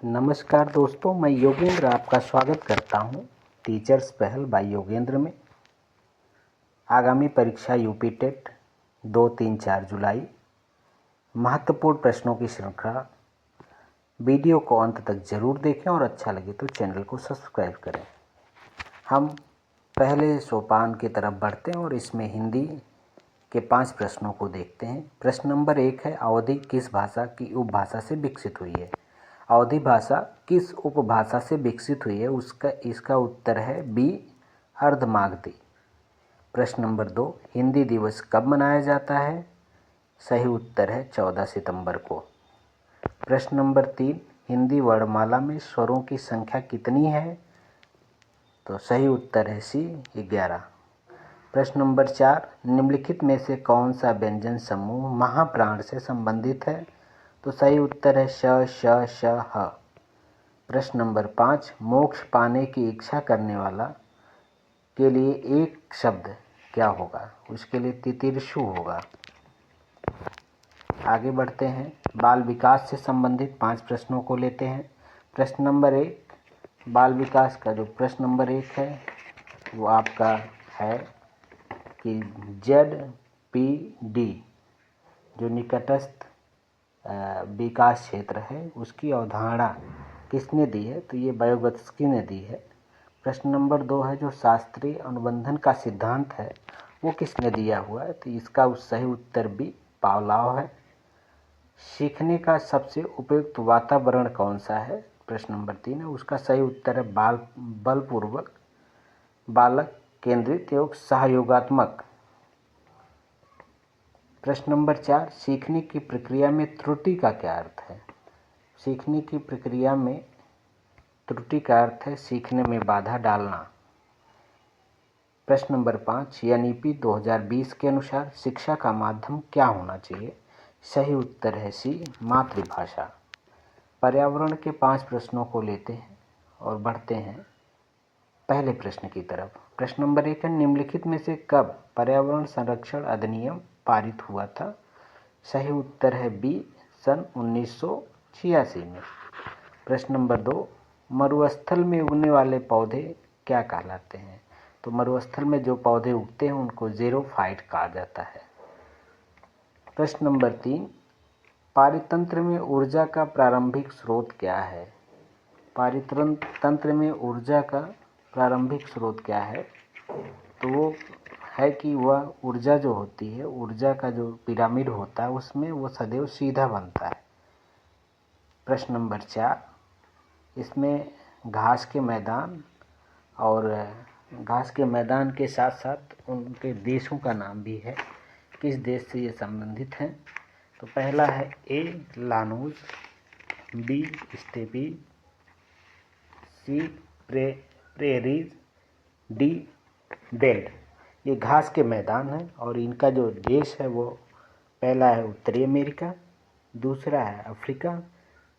नमस्कार दोस्तों, मैं योगेंद्र आपका स्वागत करता हूं टीचर्स पहल बाय योगेंद्र में। आगामी परीक्षा यूपी टेट 2-3-4 जुलाई, महत्वपूर्ण प्रश्नों की श्रृंखला। वीडियो को अंत तक जरूर देखें और अच्छा लगे तो चैनल को सब्सक्राइब करें। हम पहले सोपान की तरफ बढ़ते हैं और इसमें हिंदी के 5 प्रश्नों को देखते हैं। प्रश्न नंबर 1 है, अवधी किस भाषा की उपभाषा से विकसित हुई है? अवधी भाषा किस उपभाषा से विकसित हुई है? इसका उत्तर है बी, अर्धमागधी। प्रश्न नंबर 2, हिंदी दिवस कब मनाया जाता है? सही उत्तर है 14 सितंबर को। प्रश्न नंबर 3, हिंदी वर्णमाला में स्वरों की संख्या कितनी है? तो सही उत्तर है सी, 11। प्रश्न नंबर 4, निम्नलिखित में से कौन सा व्यंजन समूह महाप्राण से संबंधित है? तो सही उत्तर है श, श, श, ह। प्रश्न नंबर 5, मोक्ष पाने की इच्छा करने वाला के लिए एक शब्द क्या होगा? उसके लिए तितिर्षु होगा। आगे बढ़ते हैं, बाल विकास से संबंधित 5 प्रश्नों को लेते हैं। प्रश्न नंबर 1, बाल विकास का जो प्रश्न नंबर 1 है वो आपका है कि ZPD जो निकटस्थ विकास क्षेत्र है उसकी अवधारणा किसने दी है? तो ये वायोगत्स्की ने दी है। प्रश्न नंबर 2 है, जो शास्त्रीय अनुबंधन का सिद्धांत है वो किसने दिया हुआ है? तो इसका सही उत्तर भी पावलोव है। सीखने का सबसे उपयुक्त वातावरण कौन सा है? प्रश्न नंबर 3 है, उसका सही उत्तर है बलपूर्वक, बालक केंद्रित एवं सहयोगात्मक। प्रश्न नंबर 4, सीखने की प्रक्रिया में त्रुटि का क्या अर्थ है? सीखने की प्रक्रिया में त्रुटि का अर्थ है सीखने में बाधा डालना। प्रश्न नंबर 5, एनईपी 2020 के अनुसार शिक्षा का माध्यम क्या होना चाहिए? सही उत्तर है सी, मातृभाषा। पर्यावरण के 5 प्रश्नों को लेते हैं और बढ़ते हैं पहले प्रश्न की तरफ। प्रश्न नंबर 1 है, निम्नलिखित में से कब पर्यावरण संरक्षण अधिनियम पारित हुआ था? सही उत्तर है बी, सन 1986 में। प्रश्न नंबर 2, मरुस्थल में उगने वाले पौधे क्या कहलाते हैं? तो मरुस्थल में जो पौधे उगते हैं उनको ज़ेरोफाइट कहा जाता है। प्रश्न नंबर 3, पारितंत्र में ऊर्जा का प्रारंभिक स्रोत क्या है? पारितंत्र में ऊर्जा का प्रारंभिक स्रोत क्या है? तो वो है कि वह ऊर्जा जो होती है, ऊर्जा का जो पिरामिड होता है उसमें वो सदैव सीधा बनता है। प्रश्न नंबर 4, इसमें घास के मैदान और घास के मैदान के साथ साथ उनके देशों का नाम भी है, किस देश से ये संबंधित हैं? तो पहला है ए, लानूज, बी, स्टेपी, सी, प्रेरीज, डी, बेल्ट। ये घास के मैदान हैं और इनका जो देश है वो पहला है उत्तरी अमेरिका, दूसरा है अफ्रीका,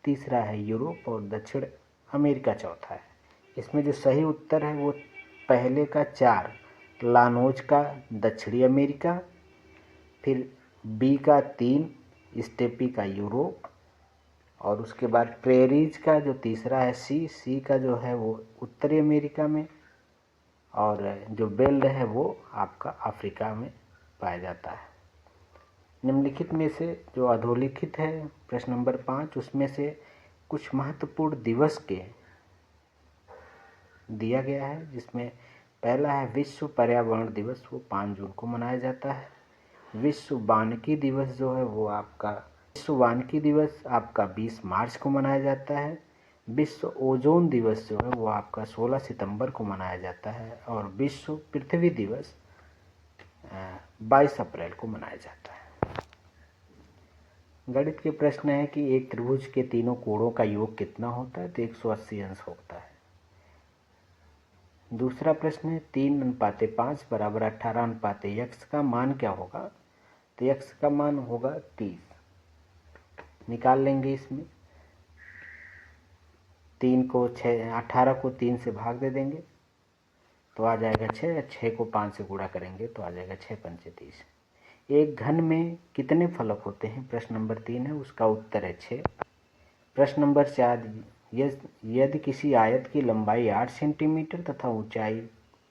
तीसरा है यूरोप और दक्षिण अमेरिका चौथा है। इसमें जो सही उत्तर है वो पहले का 4, लानोज का दक्षिणी अमेरिका, फिर बी का 3, स्टेपी का यूरोप, और उसके बाद प्रेरीज का जो तीसरा है सी का जो है वो उत्तरी अमेरिका में, और जो बेल्ट है वो आपका अफ्रीका में पाया जाता है। निम्नलिखित में से जो अधोलिखित है प्रश्न नंबर 5, उसमें से कुछ महत्वपूर्ण दिवस के दिया गया है, जिसमें पहला है विश्व पर्यावरण दिवस, वो 5 जून को मनाया जाता है। विश्व वानिकी दिवस जो है वो आपका 20 मार्च को मनाया जाता है। विश्व ओजोन दिवस जो है वो आपका 16 सितंबर को मनाया जाता है, और विश्व पृथ्वी दिवस 22 अप्रैल को मनाया जाता है। गणित के प्रश्न है कि एक त्रिभुज के तीनों कोणों का योग कितना होता है? तो 180 अंश होता है। दूसरा प्रश्न है 3:5 बराबर 18:x का मान क्या होगा? तो x का मान होगा 30। निकाल लेंगे इसमें 18 को 3 से भाग दे देंगे तो आ जाएगा 6, 6 को 5 से गुणा करेंगे तो आ जाएगा 6×5 = 30। एक घन में कितने फलक होते हैं? प्रश्न नंबर 3 है, उसका उत्तर है 6। प्रश्न नंबर 4 यदि किसी आयत की लंबाई 8 सेंटीमीटर तथा ऊंचाई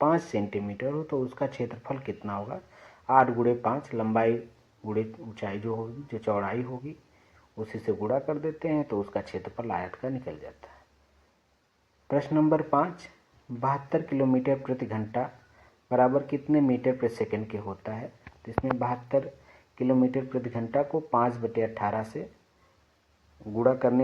5 सेंटीमीटर हो तो उसका क्षेत्रफल कितना होगा। 8 गुणे 5, लंबाई गुणे ऊंचाई जो होगी, जो चौड़ाई होगी, उसी से गुणा कर देते हैं तो उसका क्षेत्रफल आयत का निकल जाता है। प्रश्न नंबर 5, 72 किलोमीटर प्रति घंटा बराबर कितने मीटर प्रति सेकंड के होता है। तो इसमें 72 किलोमीटर प्रति घंटा को 5/18 से गुणा करने